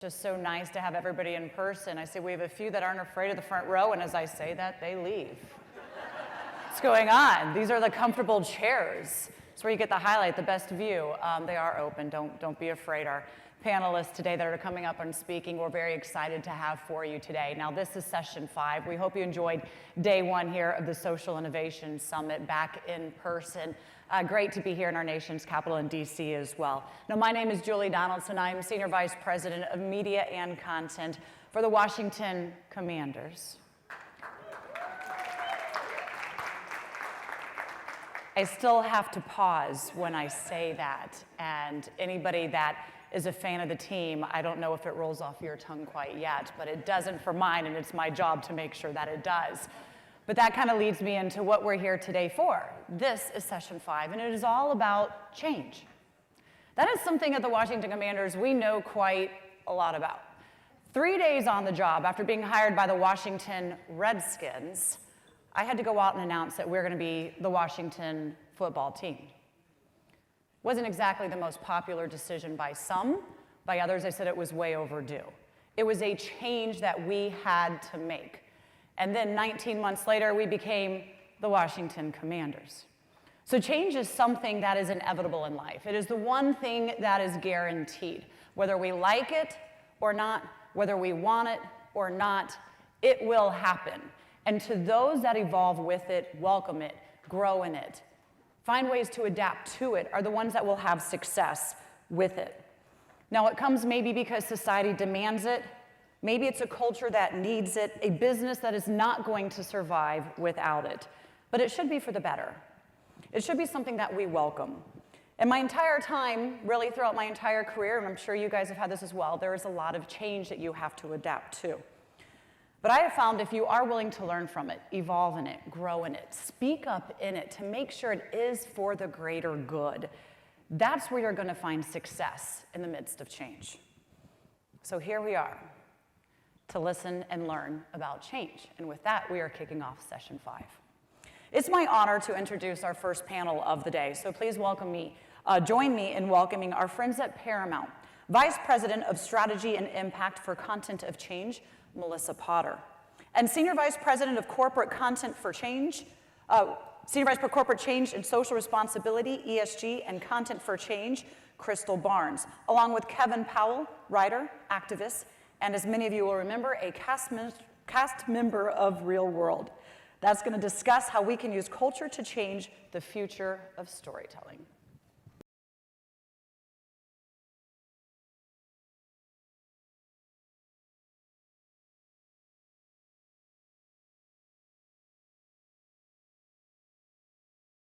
Just so nice to have everybody in person. I say we have a few that aren't afraid of the front row, and as I say that, they leave. What's going on? These are the comfortable chairs. It's where you get the highlight, the best view. They are open. Don't be afraid. Our panelists today that are coming up and speaking, we're very excited to have for you today. Now, this is session 5. We hope you enjoyed day 1 here of the Social Innovation Summit back in person. Great to be here in our nation's capital in DC as well. Now, my name is Julie Donaldson. I'm Senior Vice President of Media and Content for the Washington Commanders. I still have to pause when I say that, and anybody that is a fan of the team, I don't know if it rolls off your tongue quite yet, but it doesn't for mine, and it's my job to make sure that it does. But that kind of leads me into what we're here today for. This is session 5, and it is all about change. That is something at the Washington Commanders we know quite a lot about. 3 days on the job after being hired by the Washington Redskins, I had to go out and announce that we're going to be the Washington football team. Wasn't exactly the most popular decision by some. By others, I said it was way overdue. It was a change that we had to make. And then 19 months later, we became the Washington Commanders. So change is something that is inevitable in life. It is the one thing that is guaranteed. Whether we like it or not, whether we want it or not, it will happen. And to those that evolve with it, welcome it, grow in it, find ways to adapt to it, are the ones that will have success with it. Now, it comes maybe because society demands it. Maybe it's a culture that needs it, a business that is not going to survive without it. But it should be for the better. It should be something that we welcome. And my entire time, really throughout my entire career, and I'm sure you guys have had this as well, there is a lot of change that you have to adapt to. But I have found if you are willing to learn from it, evolve in it, grow in it, speak up in it to make sure it is for the greater good, that's where you're going to find success in the midst of change. So here we are to listen and learn about change. And with that, we are kicking off session 5. It's my honor to introduce our first panel of the day. So please join me in welcoming our friends at Paramount, Vice President of Strategy and Impact for Content of Change, Melissa Potter, and Senior Vice President of Corporate Content for Change, Senior Vice President Corporate Change and Social Responsibility, ESG, and Content for Change, Crystal Barnes, along with Kevin Powell, writer, activist, and as many of you will remember, a cast member of Real World. That's going to discuss how we can use culture to change the future of storytelling.